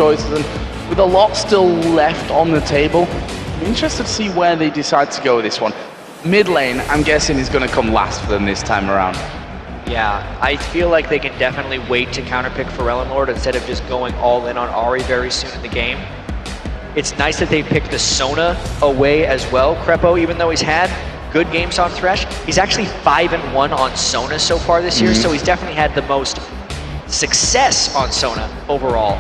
choices, and with a lot still left on the table, I'm interested to see where they decide to go with this one. Mid lane, I'm guessing, is going to come last for them this time around. Yeah, I feel like they can definitely wait to counterpick Lord instead of just going all in on Ahri very soon in the game. It's nice that they picked the Sona away as well. Crepo, even though he's had good games on Thresh, he's actually 5-1 on Sona so far this year, so he's definitely had the most success on Sona overall.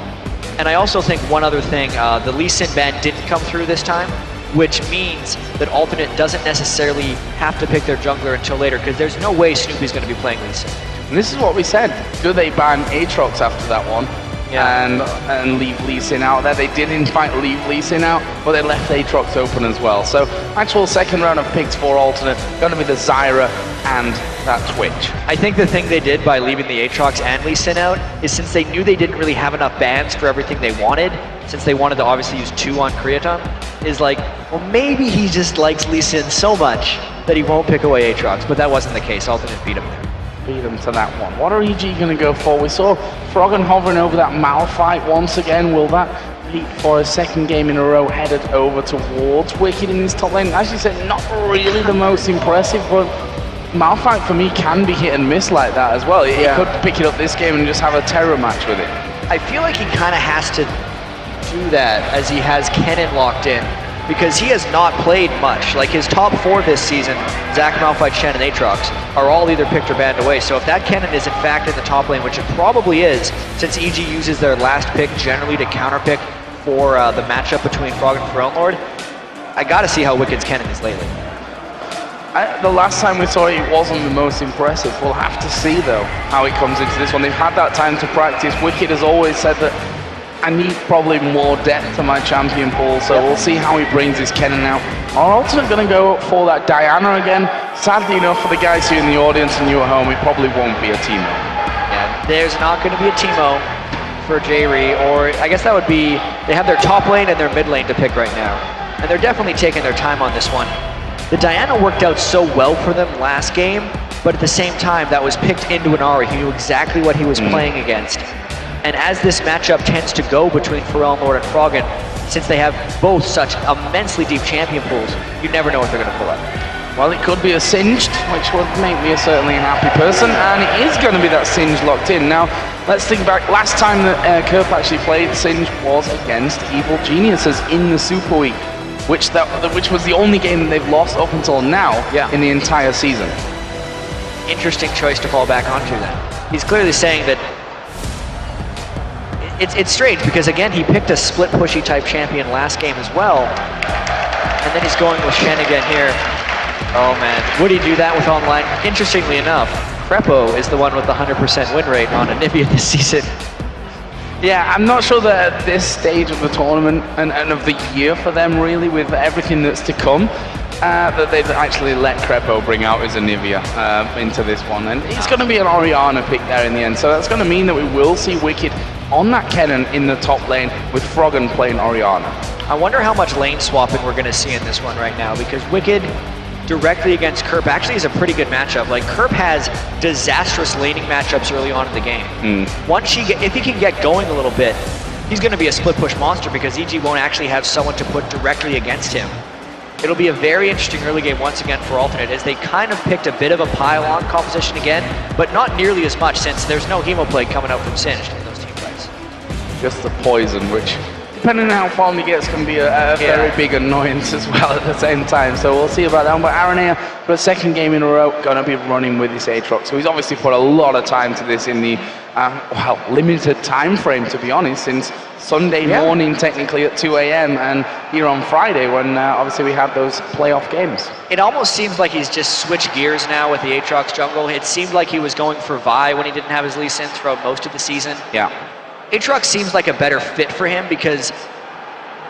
And I also think one other thing, the Lee Sin ban didn't come through this time, which means that Alternate doesn't necessarily have to pick their jungler until later, because there's no way Snoopy's going to be playing Lee Sin. And this is what we said. Do they ban Aatrox after that one? Yeah. And leave Lee Sin out there? They did in fact leave Lee Sin out, but they left Aatrox open as well. So actual second round of picks for Alternate, going to be the Zyra and that Twitch. I think the thing they did by leaving the Aatrox and Lee Sin out is, since they knew they didn't really have enough bans for everything they wanted, since they wanted to obviously use 2 on Creaton, is like, well, maybe he just likes Lee Sin so much that he won't pick away Aatrox, but that wasn't the case. Alternate beat him there. Beat him to that one. What are EG going to go for? We saw Froggen hovering over that Malphite once again. Will that lead for a second game in a row headed over towards Wicked in this top lane? As you said, not really the most impressive, but Malphite for me can be hit and miss like that as well. He could pick it up this game and just have a terror match with it. I feel like he kind of has to do that as he has Kennen locked in, because he has not played much. Like, his top 4 this season, Zac, Malphite, Shen, and Aatrox, are all either picked or banned away. So if that Kennen is in fact in the top lane, which it probably is, since EG uses their last pick generally to counterpick for the matchup between Frog and Lord, I gotta see how Wicked's Kennen is lately. The last time we saw it, it wasn't the most impressive. We'll have to see, though, how it comes into this one. They've had that time to practice. Wicked has always said that I need probably more depth to my champion pool, so we'll see how he brings his Kennen out. Are Alternate going to go for that Diana again? Sadly enough, for the guys here in the audience and you at home, it probably won't be a Teemo. Yeah, there's not going to be a Teemo for J-Re, or I guess that would be, they have their top lane and their mid lane to pick right now. And they're definitely taking their time on this one. The Diana worked out so well for them last game, but at the same time, that was picked into an Ahri. He knew exactly what he was playing against. And as this matchup tends to go between Lord and Froggen, since they have both such immensely deep champion pools, you never know what they're going to pull out. Well, it could be a Singed, which would make me certainly a happy person, and it is going to be that Singed locked in. Now, let's think back. Last time that Kerp actually played Singed was against Evil Geniuses in the Super Week, which was the only game that they've lost up until now in the entire season. Interesting choice to fall back onto then. He's clearly saying that it's strange, because again, he picked a split pushy type champion last game as well, and then he's going with Shen again here. Oh man, would he do that with online? Interestingly enough, Crepo is the one with the 100% win rate on Anivia this season. Yeah, I'm not sure that at this stage of the tournament and of the year for them, really, with everything that's to come, that they've actually let Crepo bring out his Anivia into this one. And it's going to be an Orianna pick there in the end, so that's going to mean that we will see Wicked on that Kennen in the top lane with Froggen playing Orianna. I wonder how much lane swapping we're going to see in this one right now, because Wicked directly against Kerp actually is a pretty good matchup. Like, Kerp has disastrous laning matchups early on in the game. Once if he can get going a little bit, he's going to be a split push monster, because EG won't actually have someone to put directly against him. It'll be a very interesting early game once again for Alternate, as they kind of picked a bit of a pile-on composition again, but not nearly as much, since there's no Hemoplague coming out from Singed in those team fights. Just the poison, which, depending on how far he gets, can be a very big annoyance as well at the same time. So we'll see about that. But Aranea, for a second game in a row, going to be running with his Aatrox. So he's obviously put a lot of time to this in the limited time frame, to be honest, since Sunday morning, technically at 2 a.m. and here on Friday, when obviously we had those playoff games. It almost seems like he's just switched gears now with the Aatrox jungle. It seemed like he was going for Vi when he didn't have his Lee Sin throughout most of the season. Yeah. Aatrox seems like a better fit for him, because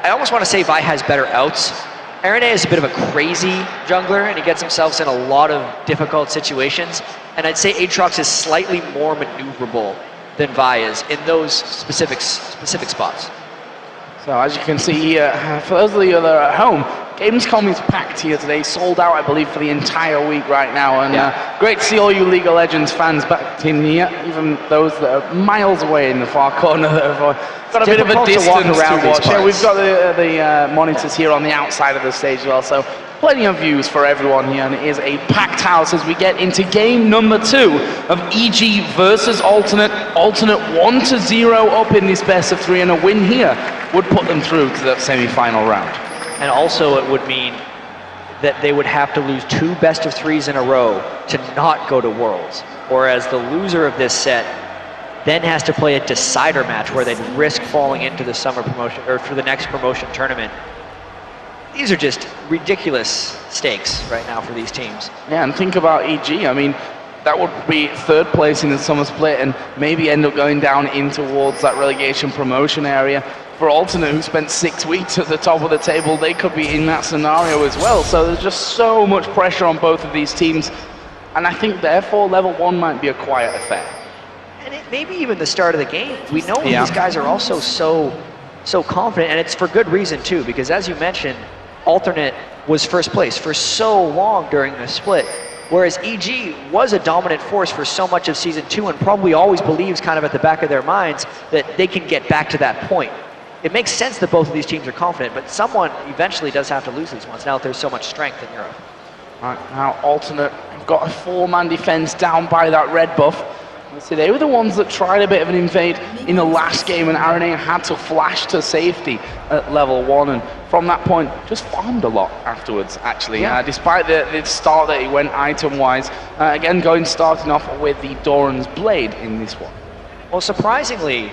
I almost want to say Vi has better outs. Aranea is a bit of a crazy jungler, and he gets himself in a lot of difficult situations. And I'd say Aatrox is slightly more maneuverable than Vi is in those specific spots. So as you can see here, for those of you that are at home, Gamescom is packed here today, sold out, I believe, for the entire week right now. And great to see all you League of Legends fans back in here, even those that are miles away in the far corner that have got a bit of a distance to watch. Yeah, we've got the monitors here on the outside of the stage as well, so plenty of views for everyone here, and it is a packed house as we get into game number 2 of EG versus Alternate. Alternate 1-0 up in this best of 3, and a win here would put them through to that semi-final round. And also it would mean that they would have to lose 2 best of 3s in a row to not go to Worlds, whereas the loser of this set then has to play a decider match where they'd risk falling into the summer promotion, or for the next promotion tournament. These are just ridiculous stakes right now for these teams. Yeah, and think about EG. I mean, that would be 3rd place in the summer split and maybe end up going down in towards that relegation promotion area. For Alternate, who spent 6 weeks at the top of the table, they could be in that scenario as well. So there's just so much pressure on both of these teams. And I think therefore level 1 might be a quiet affair. And it may be even the start of the game. We know these guys are also so confident, and it's for good reason too, because as you mentioned, Alternate was 1st place for so long during the split, whereas EG was a dominant force for so much of Season 2 and probably always believes kind of at the back of their minds that they can get back to that point. It makes sense that both of these teams are confident, but someone eventually does have to lose these ones now that there's so much strength in Europe. Right, now Alternate have got a 4-man defense down by that red buff. So they were the ones that tried a bit of an invade in the last game, and RNA had to flash to safety at level 1, and from that point just farmed a lot afterwards actually. Despite the start that he went item wise, again starting off with the Doran's Blade in this one. Well, surprisingly,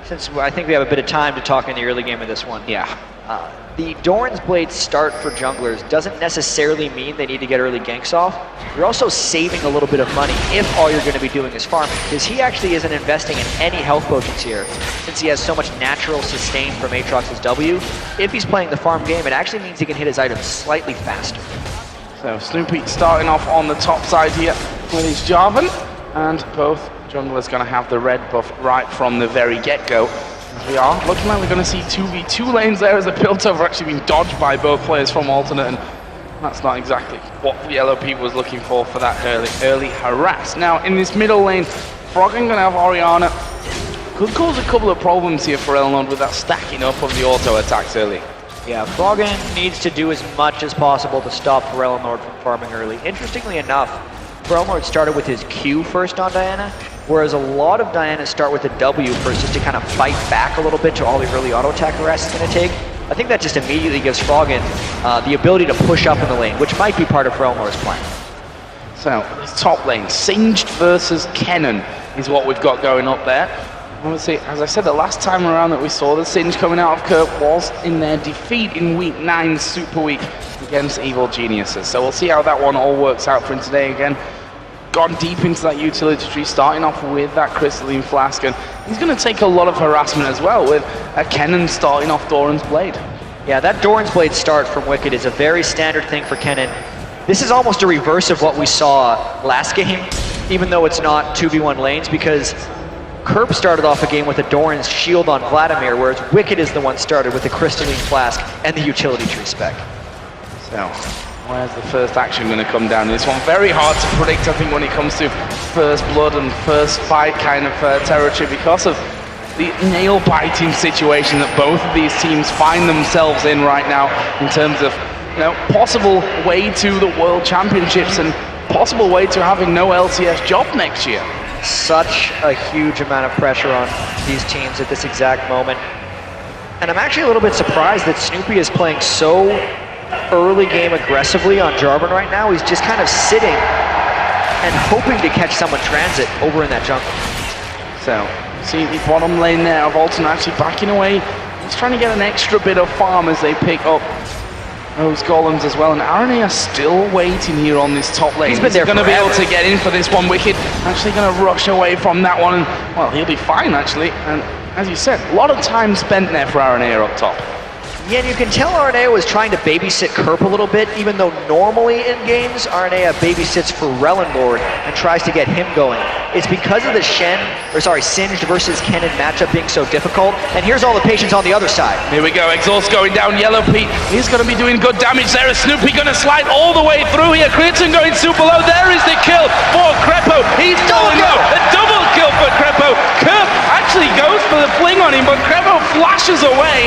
since I think we have a bit of time to talk in the early game of this one, the Doran's Blade start for junglers doesn't necessarily mean they need to get early ganks off. You're also saving a little bit of money if all you're going to be doing is farming, because he actually isn't investing in any health potions here, since he has so much natural sustain from Aatrox's W. If he's playing the farm game, it actually means he can hit his items slightly faster. So Snoopy starting off on the top side here with his Jarvan, and both junglers going to have the red buff right from the very get-go. We are looking like we're going to see 2v2 lanes there, as the build-up are actually being dodged by both players from Alternate, and that's not exactly what the Yellow People was looking for that early harass. Now in this middle lane, Froggen going to have Orianna. Could cause a couple of problems here for Elnord with that stacking up of the auto attacks early. Yeah, Froggen needs to do as much as possible to stop Elnord from farming early. Interestingly enough, Elnord started with his Q first on Diana, whereas a lot of Dianas start with a W first just to kind of fight back a little bit to all the early auto attack harass is going to take. I think that just immediately gives Froggen the ability to push up in the lane, which might be part of Elnord's plan. So, this top lane, Singed versus Kennen is what we've got going up there. Obviously, as I said, the last time around that we saw the Singe coming out of Kerp was in their defeat in Week 9 Super Week against Evil Geniuses. So we'll see how that one all works out for him today. Again, gone deep into that utility tree, starting off with that Crystalline Flask, and he's going to take a lot of harassment as well, with a Kennen starting off Doran's Blade. Yeah, that Doran's Blade start from Wicked is a very standard thing for Kennen. This is almost a reverse of what we saw last game, even though it's not 2v1 lanes, because Kerp started off a game with a Doran's Shield on Vladimir, whereas Wicked is the one started with the Crystalline Flask and the utility tree spec. So, where's the first action going to come down? This one very hard to predict, I think, when it comes to first blood and first fight kind of territory, because of the nail-biting situation that both of these teams find themselves in right now, in terms of, you know, possible way to the World Championships and possible way to having no LCS job next year. Such a huge amount of pressure on these teams at this exact moment. And I'm actually a little bit surprised that Snoopy is playing so early game aggressively on Jarvan right now. He's just kind of sitting and hoping to catch someone transit over in that jungle. So, see the bottom lane there of Alternate actually backing away. He's trying to get an extra bit of farm as they pick up those golems as well, and RNA are still waiting here on this top lane. He's been there going to be able to get in for this one. Wicked actually going to rush away from that one, and well, he'll be fine actually. And as you said, a lot of time spent there for RNA up top. Yeah, and you can tell RNA was trying to babysit Kerp a little bit, even though normally in games, RNA babysits for Rellenlord and tries to get him going. It's because of the Singed versus Kennen matchup being so difficult, and here's all the patience on the other side. Here we go, Exhaust going down, Yellow Pete, he's going to be doing good damage there. Is Snoopy going to slide all the way through here? Clinton going super low, there is the kill for Krepo, he's falling low, a double kill for Krepo. Kerp actually goes for the fling on him, but Krepo flashes away.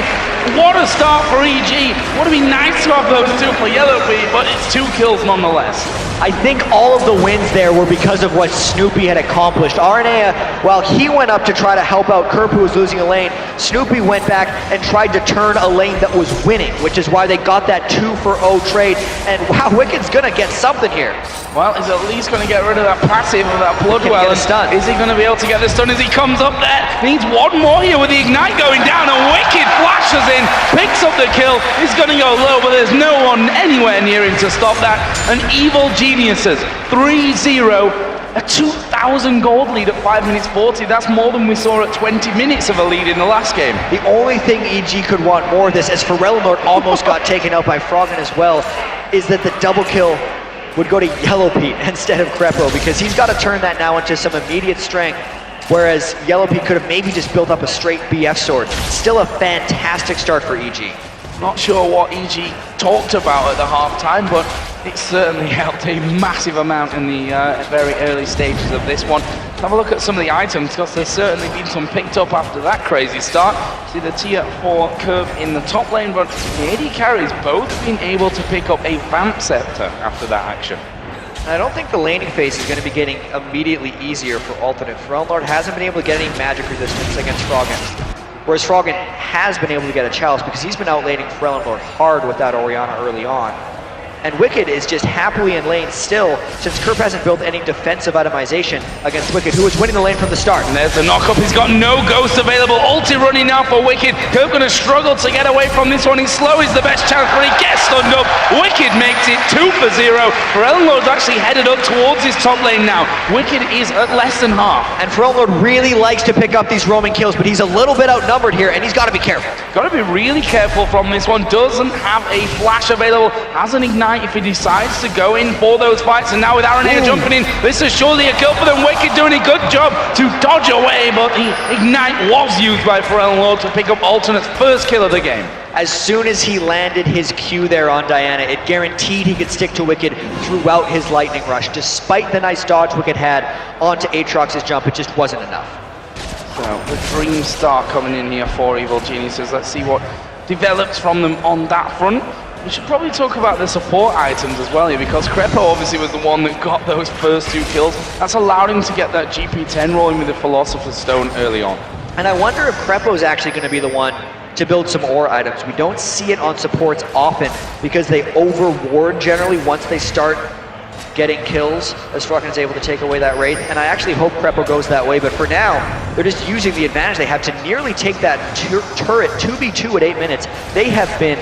What a start for EG. Would have been nice to have those two for Yellow Pete, but it's 2 kills nonetheless. I think all of the wins there were because of what Snoopy had accomplished. RNA, while he went up to try to help out Kerp, who was losing a lane, Snoopy went back and tried to turn a lane that was winning, which is why they got that 2-for-0 trade. And wow, Wicked's gonna get something here. Well, he's at least going to get rid of that passive of that Bloodwell. Is he going to be able to get the stun as he comes up there? Needs one more here with the Ignite going down, and Wicked flashes in, picks up the kill. He's going to go low, but there's no one anywhere near him to stop that. And Evil Geniuses, 3-0. A 2,000 gold lead at 5 minutes 40. That's more than we saw at 20 minutes of a lead in the last game. The only thing EG could want more of this, as Rellenlord almost got taken out by Froggen as well, is that the double kill would go to Yellow Pete instead of Krepo, because he's got to turn that now into some immediate strength, whereas Yellow Pete could have maybe just built up a straight BF sword. Still a fantastic start for EG. Not sure what EG talked about at the half-time, but it certainly helped a massive amount in the very early stages of this one. Let's have a look at some of the items, because there's certainly been some picked up after that crazy start. See the tier 4 curve in the top lane, but the AD carries both been able to pick up a Vamp Scepter after that action. I don't think the laning phase is going to be getting immediately easier for alternate. Rellenlord hasn't been able to get any magic resistance against Froggen, whereas Froggen has been able to get a chalice because he's been outlaning Rellenlord hard with that Orianna early on. And Wicked is just happily in lane still, since Kerp hasn't built any defensive itemization against Wicked, who was winning the lane from the start. And there's the knock-up, he's got no ghosts available, ulti running now for Wicked. Kerp gonna struggle to get away from this one, he's slow is the best chance, but he gets stunned up. Wicked makes it 2-0. Rellenlord's actually headed up towards his top lane now. Wicked is at less than half. And Rellenlord really likes to pick up these roaming kills, but he's a little bit outnumbered here, and he's gotta be careful. Gotta be really careful from this one. Doesn't have a flash available, has an ignite if he decides to go in for those fights, and now with Aranea jumping in, this is surely a kill for them. Wicked doing a good job to dodge away, but the ignite was used by Rellenlord to pick up Alternate's first kill of the game. As soon as he landed his Q there on Diana, it guaranteed he could stick to Wicked throughout his lightning rush. Despite the nice dodge Wicked had onto Aatrox's jump, it just wasn't enough. So the Dream Star coming in here for Evil Geniuses. Let's see what develops from them on that front. We should probably talk about the support items as well here, because Krepo obviously was the one that got those first 2 kills. That's allowed him to get that GP10 rolling with the Philosopher's Stone early on. And I wonder if Krepo is actually going to be the one to build some ore items. We don't see it on supports often because they overward generally once they start getting kills, as Froggen is able to take away that raid. And I actually hope Krepo goes that way, but for now, they're just using the advantage they have to nearly take that turret 2v2 at 8 minutes. They have been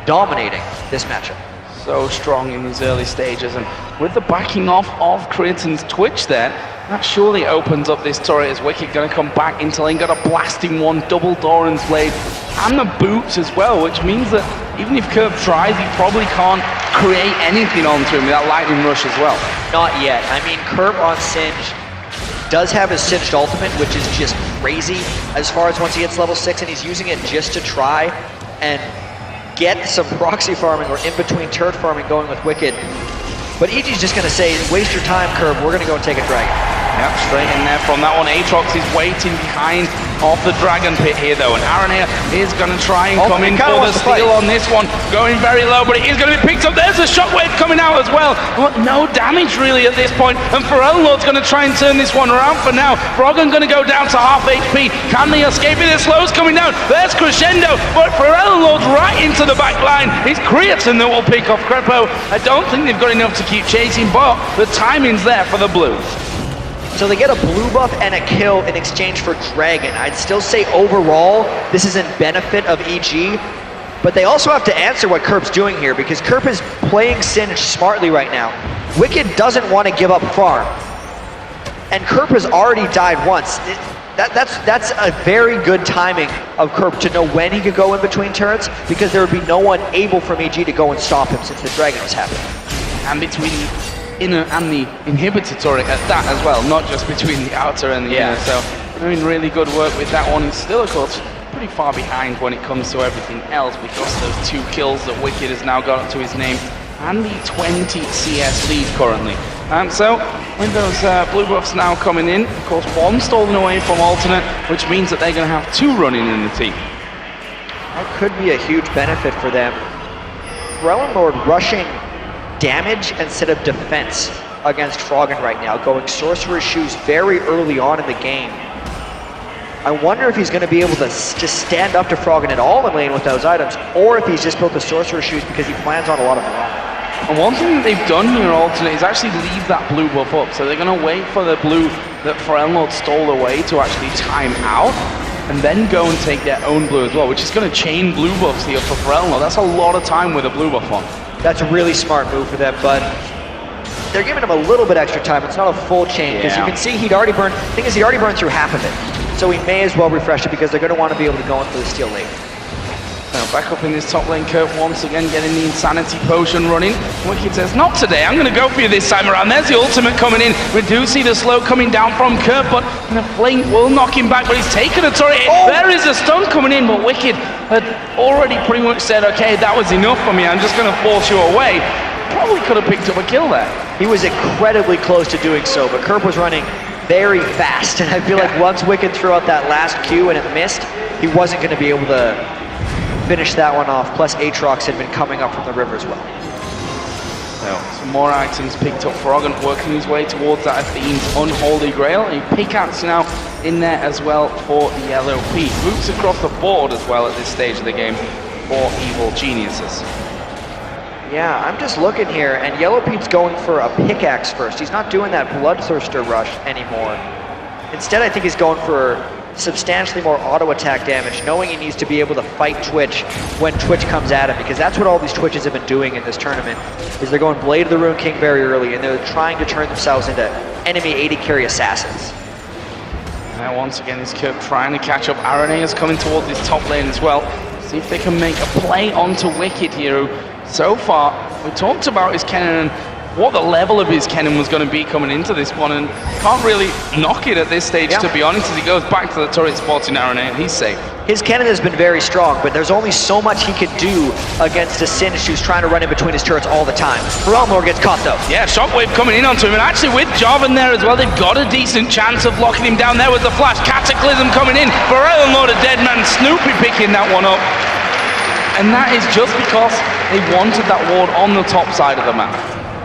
dominating this matchup. So strong in these early stages, and with the backing off of Creighton's Twitch there, that surely opens up this turret as Wicked going to come back into lane, got a blasting one, double Doran's Blade, and the boots as well, which means that even if Kerp tries, he probably can't create anything onto him with that lightning rush as well. Not yet. I mean, Kerp on Singe does have his Singed ultimate, which is just crazy as far as once he hits level 6, and he's using it just to try and get some proxy farming or in-between turret farming going with Wicked. But EG's just going to say, waste your time, Kerp, we're going to go and take a dragon. Yep, straight in there from that one. Aatrox is waiting behind off the dragon pit here though, and Aranea is going to try and come in for the steal on this one. Going very low, but it is going to be picked up. There's a shockwave coming out as well. No damage really at this point, and Rellenlord's going to try and turn this one around for now. Froggen going to go down to half HP. Can they escape it? The slow's coming down. There's Crescendo, but Rellenlord's right into the back line. It's Creatine that will pick off Krepo. I don't think they've got enough to keep chasing, but the timing's there for the Blues. So they get a blue buff and a kill in exchange for Dragon. I'd still say overall, this is in benefit of EG, but they also have to answer what Kerp's doing here, because Kerp is playing Singe smartly right now. Wicked doesn't want to give up farm, and Kerp has already died once. that's a very good timing of Kerp to know when he could go in between turrets, because there would be no one able from EG to go and stop him since the Dragon was happening. And between the inner and the inhibitor turret at that as well, not just between the outer and the inner. So doing really good work with that one. He's still, of course, pretty far behind when it comes to everything else, because of those 2 kills that Wicked has now got to his name, and the 20 CS lead currently. So with those blue buffs now coming in, of course 1 stolen away from alternate, which means that they're going to have 2 running in the team. That could be a huge benefit for them. Relin Lord rushing damage instead of defense against Froggen right now, going Sorcerer's Shoes very early on in the game. I wonder if he's going to be able to just stand up to Froggen at all in lane with those items, or if he's just built the Sorcerer's Shoes because he plans on a lot of them. And one thing that they've done here, alternate, is actually leave that blue buff up. So they're going to wait for the blue that Lord stole away to actually time out, and then go and take their own blue as well, which is going to chain blue buffs here for Lord. That's a lot of time with a blue buff on. That's a really smart move for them, but they're giving him a little bit extra time. It's not a full chain, because you can see he'd already burned, the thing is, he already burned through half of it. So he may as well refresh it, because they're going to want to be able to go in for the steal late. Now back up in this top lane, Kurt once again getting the Insanity Potion running. Wicked says, not today, I'm going to go for you this time around. There's the ultimate coming in. We do see the slow coming down from Kurt, but the flame will knock him back, but he's taken a turret. There is a stun coming in, but Wicked had already pretty much said, okay, that was enough for me, I'm just going to force you away. Probably could have picked up a kill there. He was incredibly close to doing so, but Kurt was running very fast, and I feel like once Wicked threw out that last Q and it missed, he wasn't going to be able to finish that one off. Plus Aatrox had been coming up from the river as well. So some more items picked up. Froggen working his way towards that Athene's Unholy Grail. A pickaxe now in there as well for the LOP. Boots across the board as well at this stage of the game for Evil Geniuses. Yeah, I'm just looking here, and Yellow Pete's going for a pickaxe first. He's not doing that Bloodthirster rush anymore. Instead, I think he's going for substantially more auto attack damage, knowing he needs to be able to fight Twitch when Twitch comes at him, because that's what all these Twitches have been doing in this tournament, is they're going Blade of the Rune King very early, and they're trying to turn themselves into enemy 80 carry assassins. Now once again, this Kurt trying to catch up. Arane is coming towards this top lane as well. See if they can make a play onto Wicked here. So far, we talked about his Kennen and what the level of his Kennen was going to be coming into this one, and can't really knock it at this stage, to be honest, as he goes back to the turret spots in Arane, and he's safe. His Kennen has been very strong, but there's only so much he could do against a Singed who's trying to run in between his turrets all the time. Relmor gets caught though. Yeah, Shockwave coming in onto him, and actually with Jarvan there as well, they've got a decent chance of locking him down there with the flash. Cataclysm coming in for Relmor, the dead man. Snoopy picking that one up. And that is just because they wanted that ward on the top side of the map.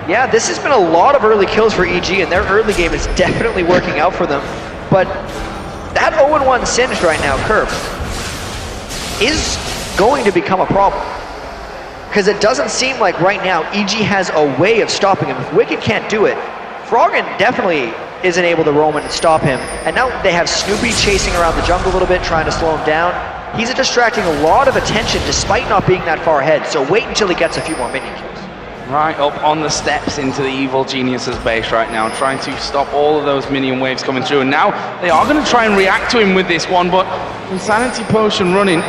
Yeah, this has been a lot of early kills for EG, and their early game is definitely working out for them. But that 0-1 Singed right now, Kerp, is going to become a problem. Because it doesn't seem like right now EG has a way of stopping him. If Wicked can't do it, Froggen definitely isn't able to roam in and stop him. And now they have Snoopy chasing around the jungle a little bit, trying to slow him down. He's distracting a lot of attention despite not being that far ahead, so wait until he gets a few more minion kills. Right up on the steps into the Evil Geniuses base right now, trying to stop all of those minion waves coming through. And now they are going to try and react to him with this one, but Insanity Potion running,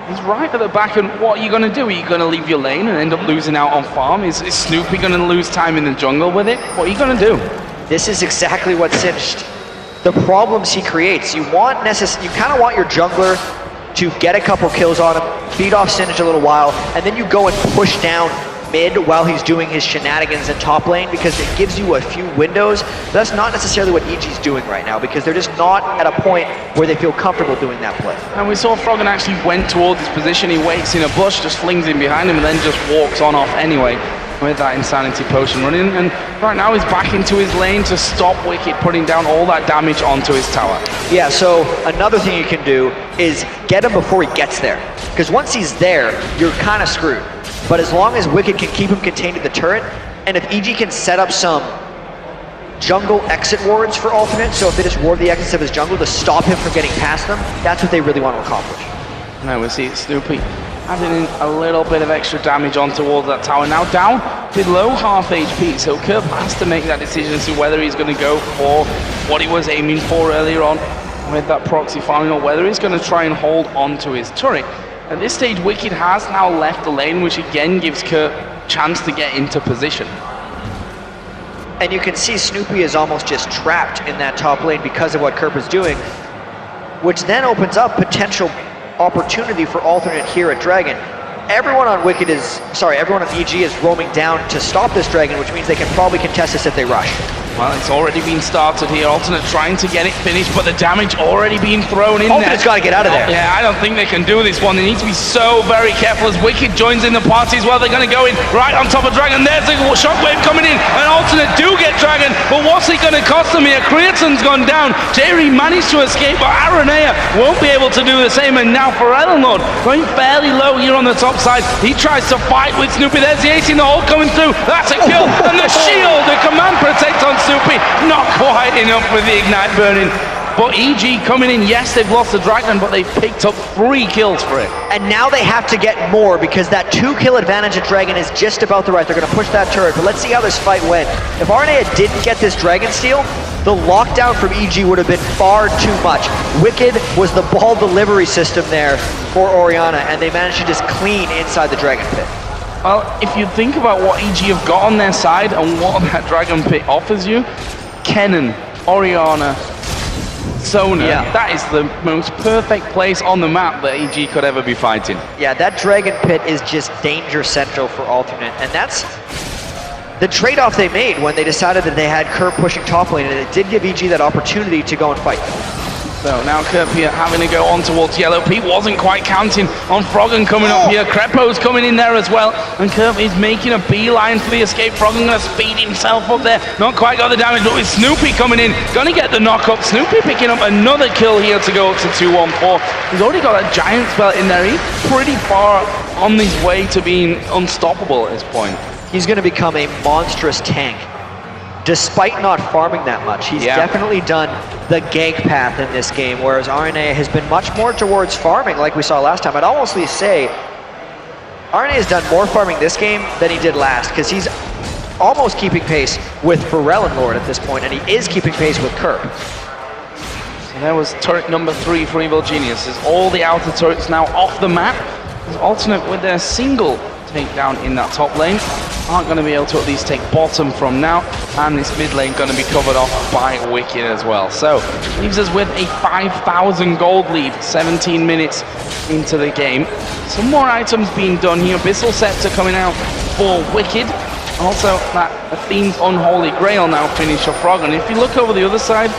he's right at the back, and what are you going to do? Are you going to leave your lane and end up losing out on farm? Is Snoopy going to lose time in the jungle with it? What are you going to do? This is exactly what Singed, the problems he creates. You kind of want your jungler to get a couple kills on him, feed off Singed a little while, and then you go and push down mid while he's doing his shenanigans in top lane, because it gives you a few windows. That's not necessarily what EG's doing right now, because they're just not at a point where they feel comfortable doing that play. And we saw Froggen actually went towards his position. He waits in a bush, just flings him behind him, and then just walks on off anyway with that Insanity Potion running. And right now he's back into his lane to stop Wicked putting down all that damage onto his tower. Yeah, so another thing you can do is get him before he gets there, because once he's there, you're kind of screwed. But as long as Wicked can keep him contained in the turret, and if EG can set up some jungle exit wards for alternate, so if they just ward the exits of his jungle to stop him from getting past them, that's what they really want to accomplish. Now we see Snoopy adding in a little bit of extra damage on towards that tower. Now down below half HP, so Kerp has to make that decision as to whether he's going to go for what he was aiming for earlier on, with that proxy farming, or whether he's going to try and hold on to his turret. At this stage, Wicked has now left the lane, which again gives Kurt a chance to get into position. And you can see Snoopy is almost just trapped in that top lane because of what Kerp is doing, which then opens up potential opportunity for alternate here at Dragon. Everyone on Wicked everyone on EG is roaming down to stop this Dragon, which means they can probably contest this if they rush. Well, it's already been started here. Alternate trying to get it finished, but the damage already being thrown in Alternate's got to get out of there. Yeah, I don't think they can do this one. They need to be so very careful as Wicked joins in the party as well. They're going to go in right on top of Dragon. There's the shockwave coming in, and Alternate do get Dragon, but what's it going to cost them here? Creaton's gone down. Jerry managed to escape, but Aranea won't be able to do the same, and now for Ellenlord going fairly low here on the top side. He tries to fight with Snoopy. There's the ace in the hole coming through. That's a kill, and the shield, the command protect on Snoopy, not quite enough with the ignite burning. But EG coming in, yes, they've lost the Dragon, but they've picked up 3 kills for it. And now they have to get more, because that 2-kill advantage at Dragon is just about the right. They're going to push that turret, but let's see how this fight went. If Aranea didn't get this Dragon steal, the lockdown from EG would have been far too much. Wicked was the ball delivery system there for Orianna, and they managed to just clean inside the Dragon pit. Well, if you think about what EG have got on their side and what that Dragon pit offers you, Kennen, Orianna, Sona, that is the most perfect place on the map that EG could ever be fighting. Yeah, that Dragon pit is just danger central for Alternate, and that's the trade-off they made when they decided that they had Kerp pushing top lane, and it did give EG that opportunity to go and fight. So now Kerp here having to go on towards yellow. Pete wasn't quite counting on Froggen coming up here. Crepo's coming in there as well, and Kerp is making a beeline for the escape. Froggen going to speed himself up there. Not quite got the damage, but with Snoopy coming in, going to get the knock up. Snoopy picking up another kill here to go up to 2-1-4. He's already got a giant spell in there. He's pretty far on his way to being unstoppable at this point. He's going to become a monstrous tank. Despite not farming that much, he's definitely done the gank path in this game, whereas Aranea has been much more towards farming like we saw last time. I'd almost say Aranea has done more farming this game than he did last, because he's almost keeping pace with Ellenlord at this point, and he is keeping pace with Kerp. So there was turret number 3 for Evil Geniuses. All the outer turrets now off the map. Alternate with their single takedown in that top lane aren't going to be able to at least take bottom from now, and this mid lane going to be covered off by Wicked as well. So leaves us with a 5,000 gold lead 17 minutes into the game. Some more items being done here. Abyssal Scepter coming out for Wicked. Also that Athene's Unholy Grail now finished off Frog, and if you look over the other side,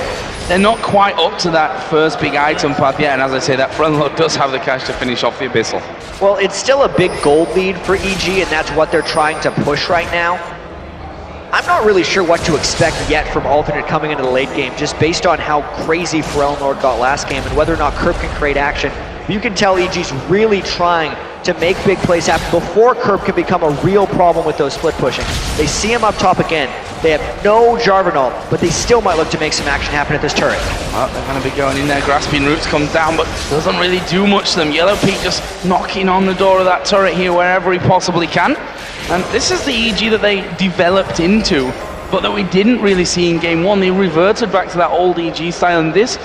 they're not quite up to that first big item path yet, and as I say, that Frontload does have the cash to finish off the Abyssal. Well, it's still a big gold lead for EG, and that's what they're trying to push right now. I'm not really sure what to expect yet from Alternate coming into the late game, just based on how crazy Ellenlord got last game and whether or not Kerp can create action. You can tell EG's really trying to make big plays happen before Kerp can become a real problem with those split pushing. They see him up top again. They have no Jarvanol, but they still might look to make some action happen at this turret. Well, they're going to be going in there. Grasping Roots comes down, but doesn't really do much to them. Yellow Pete just knocking on the door of that turret here wherever he possibly can. And this is the EG that they developed into, but that we didn't really see in game 1. They reverted back to that old EG style, and this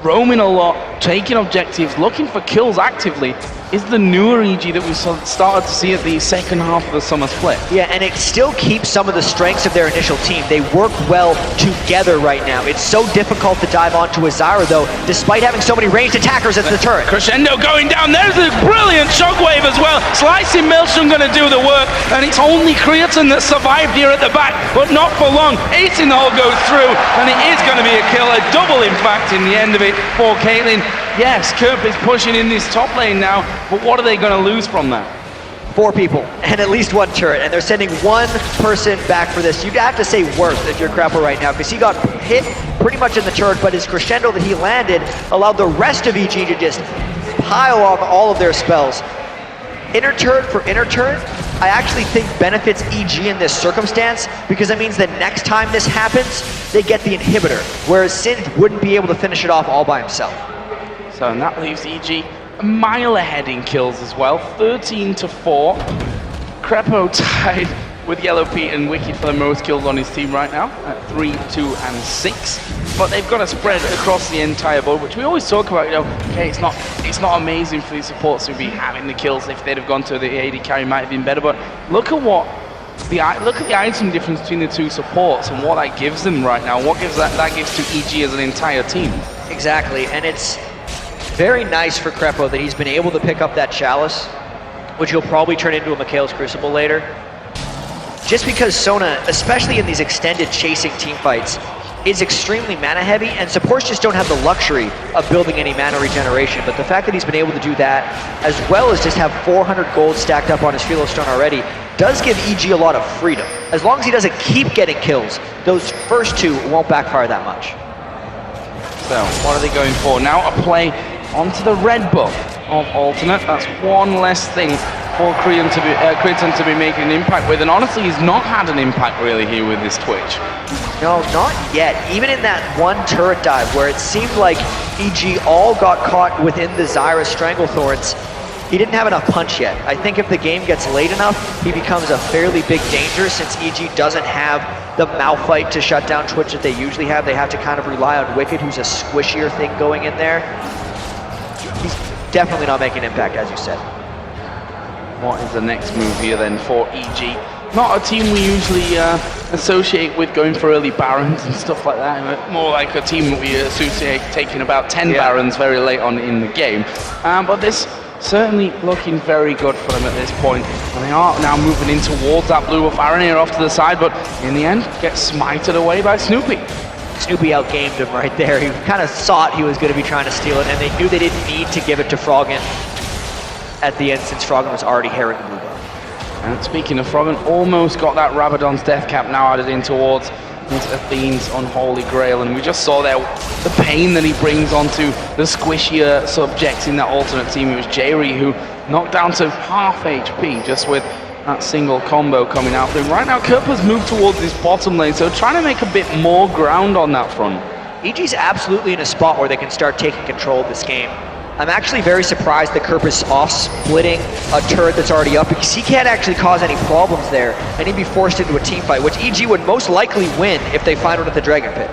roaming a lot, taking objectives, looking for kills actively, is the newer EG that we started to see at the second half of the summer split. Yeah, and it still keeps some of the strengths of their initial team. They work well together right now. It's so difficult to dive onto a Zyra, though, despite having so many ranged attackers at the turret. Crescendo going down. There's a brilliant shockwave as well. Slicing Maelstrom going to do the work, and it's only Creaton that survived here at the back, but not for long. Ace in the hole goes through, and it is going to be a kill, a double, in fact, in the end of it for Caitlyn. Yes, Kerp is pushing in this top lane now, but what are they going to lose from that? 4 people and at least 1 turret, and they're sending 1 person back for this. You'd have to say worse if you're Crapper right now, because he got hit pretty much in the turret, but his crescendo that he landed allowed the rest of EG to just pile on all of their spells. Inner turret for inner turret, I actually think benefits EG in this circumstance, because it means that next time this happens, they get the inhibitor, whereas Synth wouldn't be able to finish it off all by himself. So and that leaves EG a mile ahead in kills as well, 13-4. Crepo tied with Yellow Pete and Wicked for the most kills on his team right now at 3, 2, and 6. But they've got to spread across the entire board, which we always talk about. You know, okay, it's not amazing for these supports to be having the kills. If they'd have gone to the AD carry, might have been better. But look at the item difference between the two supports and what that gives them right now. What gives that gives to EG as an entire team. Exactly, and it's very nice for Crepo that he's been able to pick up that Chalice, which he'll probably turn into a Mikhail's Crucible later. Just because Sona, especially in these extended chasing team fights, is extremely mana heavy, and supports just don't have the luxury of building any mana regeneration. But the fact that he's been able to do that, as well as just have 400 gold stacked up on his Philo Stone already, does give EG a lot of freedom. As long as he doesn't keep getting kills, those first two won't backfire that much. So, what are they going for? Now a play onto the red buff of Alternate. That's one less thing for Kriton to be making an impact with, and honestly he's not had an impact really here with this Twitch. No, not yet. Even in that one turret dive where it seemed like EG all got caught within the Zyra Stranglethorns, he didn't have enough punch yet. I think if the game gets late enough, he becomes a fairly big danger, since EG doesn't have the Malphite to shut down Twitch that they usually have. They have to kind of rely on Wicked, who's a squishier thing going in there. He's definitely not making an impact, as you said. What is the next move here then for EG? Not a team we usually associate with going for early Barons and stuff like that. More like a team that we associate taking about 10 Barons very late on in the game. But this certainly looking very good for them at this point. And they are now moving in towards that blue of Aranir off to the side, but in the end gets smited away by Snoopy. Snoopy outgamed him right there. He kind of thought he was going to be trying to steal it, and they knew they didn't need to give it to Froggen at the end, since Froggen was already herring the blue buff. And speaking of Froggen, almost got that Rabadon's Death Cap now added in towards his Athene's Unholy Grail, and we just saw there the pain that he brings onto the squishier subjects in that Alternate team. It was Jerry who knocked down to half HP just with that single combo coming out for him. Right now, Kerpa's moved towards this bottom lane, so trying to make a bit more ground on that front. EG's absolutely in a spot where they can start taking control of this game. I'm actually very surprised that Kerpa's off-splitting a turret that's already up, because he can't actually cause any problems there, and he'd be forced into a team fight, which EG would most likely win if they find one at the Dragon Pit.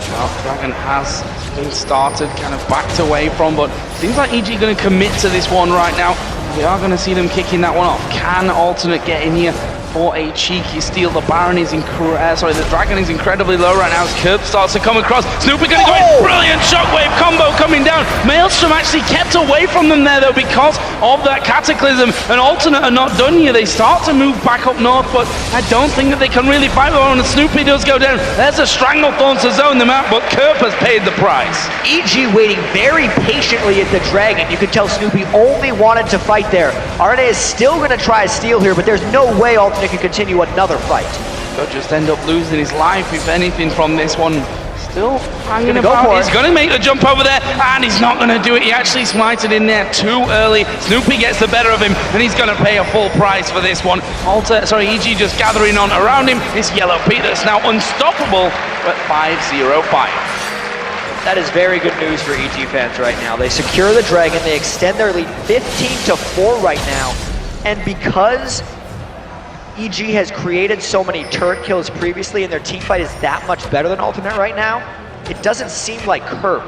Well, Dragon has been started, kind of backed away from, but seems like EG going to commit to this one right now. We are going to see them kicking that one off. Can Alternate get in here for a cheeky steal? The Baron is the Dragon is incredibly low right now as Kerp starts to come across. Snoopy going to go in. Brilliant shockwave combo coming down. Maelstrom actually kept away from them there though because of that Cataclysm, and Alternate are not done here. They start to move back up north, but I don't think that they can really fight with one, and Snoopy does go down. There's a Stranglethorn to zone them out, but Kerp has paid the price. EG waiting very patiently at the Dragon. You could tell Snoopy only wanted to fight there. Arne is still going to try a steal here, but there's no way Alternate can continue another fight. Could just end up losing his life, if anything, from this one. Still hanging about. He's going to make the jump over there, and he's not going to do it. He actually smited in there too early. Snoopy gets the better of him, and he's going to pay a full price for this one. EG just gathering on around him. This Yellow Pete that's now unstoppable at 5-0-5. That is very good news for EG fans right now. They secure the Dragon, they extend their lead 15-4 right now, and because EG has created so many turret kills previously and their team fight is that much better than Alternate right now, it doesn't seem like Kerp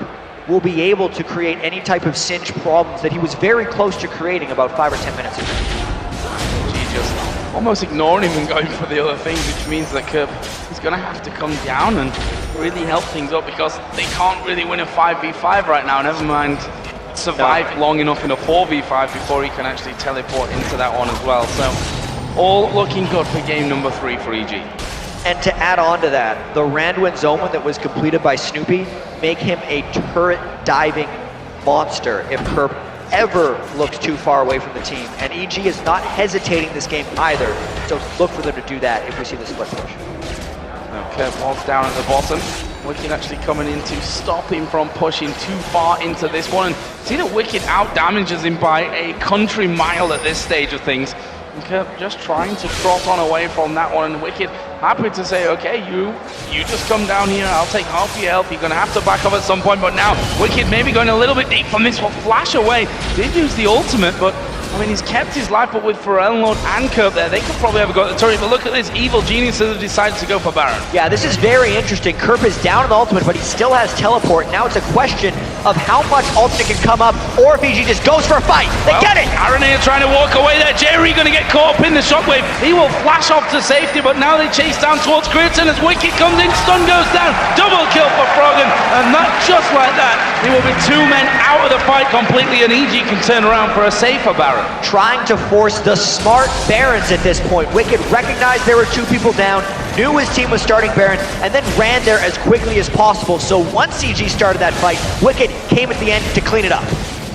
will be able to create any type of Singe problems that he was very close to creating about 5 or 10 minutes ago. EG just almost ignoring him and going for the other things, which means that Kerp is going to have to come down and really help things up, because they can't really win a 5v5 right now, never mind survive long enough in a 4v5 before he can actually teleport into that one as well. So all looking good for game number 3 for EG. And to add on to that, the Randuin Zoman that was completed by Snoopy make him a turret diving monster if Kerp ever looks too far away from the team. And EG is not hesitating this game either, so look for them to do that if we see the split push. Kerp was down at the bottom. Wicked actually coming in to stop him from pushing too far into this one. And see that Wicked out damages him by a country mile at this stage of things. And Kerp just trying to trot on away from that one, and Wicked happy to say, okay, you just come down here, I'll take half your health, you're going to have to back up at some point, but now Wicked maybe going a little bit deep from this one, flash away, did use the ultimate, but I mean, he's kept his life, but with Lord and Kerp there, they could probably have got the turret. But look at this, evil geniuses have decided to go for Baron. Yeah, this is very interesting. Kerp is down on the ultimate, but he still has teleport. Now it's a question of how much ultimate can come up, or if EG just goes for a fight. They get it! Aranea trying to walk away there. Jerry going to get caught up in the shockwave. He will flash off to safety, but now they chase down towards Creaton as Wicked comes in. Stun goes down. Double kill for Froggen. And not just like that, there will be 2 men out of the fight completely, and EG can turn around for a safer Baron. Trying to force the smart Barons at this point. Wicked recognized there were 2 people down, knew his team was starting Baron, and then ran there as quickly as possible. So once EG started that fight, Wicked came at the end to clean it up.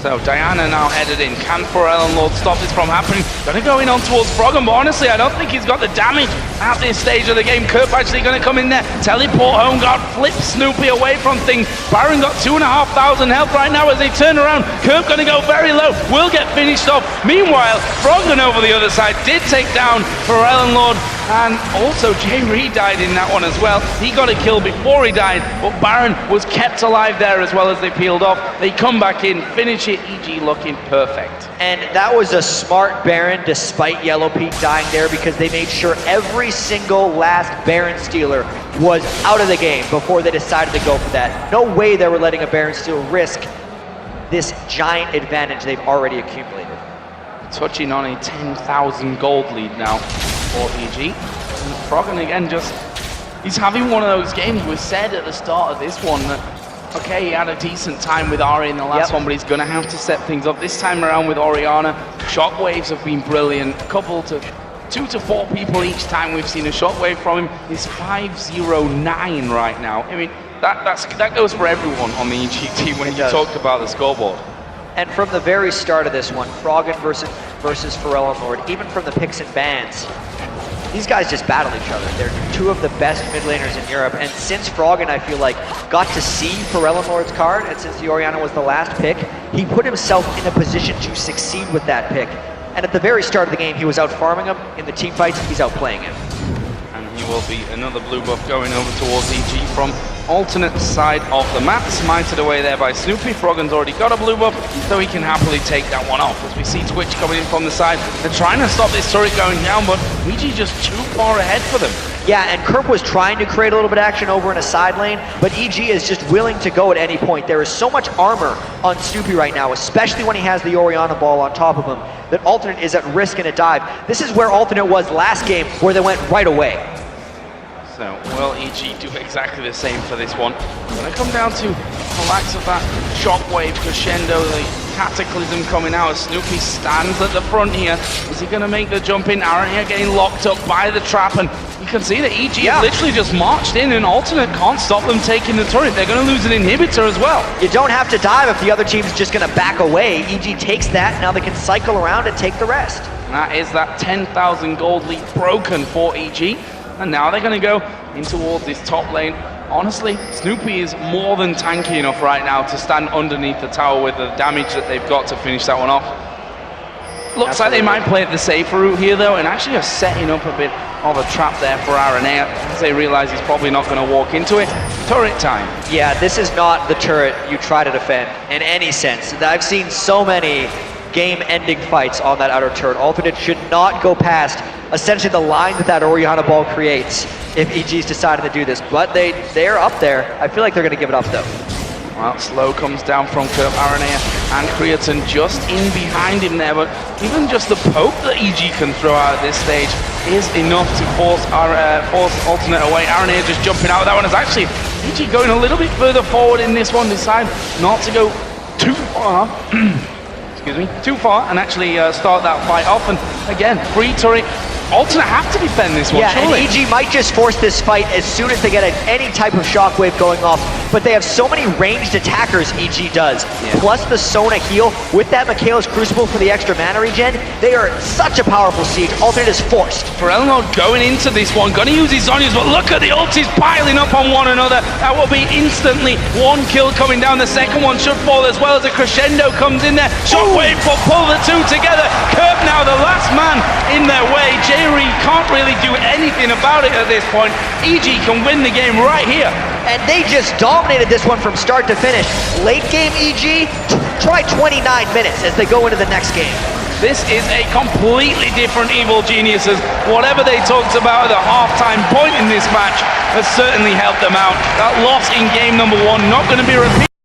So Diana now headed in. Can Lord stop this from happening? Gonna go in on towards Froggen, but honestly, I don't think he's got the damage at this stage of the game. Kerp actually gonna come in there. Teleport home guard, flip Snoopy away from things. Baron got 2,500 health right now as they turn around. Kerp gonna go very low, will get finished off. Meanwhile, Froggen over the other side did take down Lord, and also Jay Reed died in that one as well. He got a kill before he died, but Baron was kept alive there as well as they peeled off. They come back in, finish it, EG looking perfect. And that was a smart Baron despite Yellow Pete dying there, because they made sure every single last Baron stealer was out of the game before they decided to go for that. No way they were letting a Baron steal risk this giant advantage they've already accumulated. Touching on a 10,000 gold lead now for EG. And Froggen again he's having one of those games. We said at the start of this one that, okay, he had a decent time with Ari in the last one, but he's going to have to set things up. This time around with Orianna, shockwaves have been brilliant. A couple to 2 to 4 people each time we've seen a shockwave from him. He's 509 right now. I mean, that goes for everyone on the EG team when you talked about the scoreboard. And from the very start of this one, Froggen versus Lord, even from the picks and bans, these guys just battle each other. They're 2 of the best mid laners in Europe, and since Froggen, I feel like, got to see Lord's card, and since the Orianna was the last pick, he put himself in a position to succeed with that pick. And at the very start of the game, he was out farming him. In the team fights, he's outplaying him. And he will be another blue buff going over towards EG from alternate side of the map. Smited away there by Snoopy. Froggen's already got a blue buff, so he can happily take that one off. As we see Twitch coming in from the side, they're trying to stop this turret going down, but EG just too far ahead for them. Yeah, and Kerp was trying to create a little bit of action over in a side lane, but EG is just willing to go at any point. There is so much armor on Snoopy right now, especially when he has the Orianna ball on top of him, that Alternate is at risk in a dive. This is where Alternate was last game, where they went right away. So, will EG do exactly the same for this one? When it comes down to the likes of that shockwave crescendo, the cataclysm coming out as Snoopy stands at the front here. Is he going to make the jump in? Aaron here getting locked up by the trap, and you can see that EG have literally just marched in, and Alternate can't stop them taking the turret. They're going to lose an inhibitor as well. You don't have to dive if the other team's just going to back away. EG takes that, now they can cycle around and take the rest. And that is that 10,000 gold lead broken for EG. And now they're going to go in towards this top lane. Honestly, Snoopy is more than tanky enough right now to stand underneath the tower with the damage that they've got to finish that one off. Looks like they might play the safer route here though, and actually are setting up a bit of a trap there for Aranea as they realize he's probably not going to walk into it. Turret time. Yeah, this is not the turret you try to defend in any sense. I've seen so many game-ending fights on that outer turret. Alternate should not go past essentially the line that Orianna ball creates if EG's decided to do this, but they're up there. I feel like they're going to give it up though. Well, slow comes down from Kerp, Aranea and Creaton just in behind him there, but even just the poke that EG can throw out at this stage is enough to force Alternate away. Aranea just jumping out of that one. Is actually EG going a little bit further forward in this one, decide not to go too far. Too far, and actually start that fight off. And again, free turret. Alternate have to defend this one, surely. And EG might just force this fight as soon as they get any type of shockwave going off, but they have so many ranged attackers, EG does. Plus the Sona heal, with that Michaela's Crucible for the extra mana regen, they are such a powerful siege. Alternate is forced. Lord going into this one, gonna use his Zhonya's, but look at the ultis piling up on one another. That will be instantly one kill coming down. The second one should fall as well as a crescendo comes in there. Shockwave will pull the two together. Kerp now the last man in their way. Jerry can't really do anything about it at this point. EG can win the game right here. And they just dominated this one from start to finish. Late game EG, try 29 minutes as they go into the next game. This is a completely different Evil Geniuses. Whatever they talked about at the halftime point in this match has certainly helped them out. That loss in game number 1 not going to be repeated.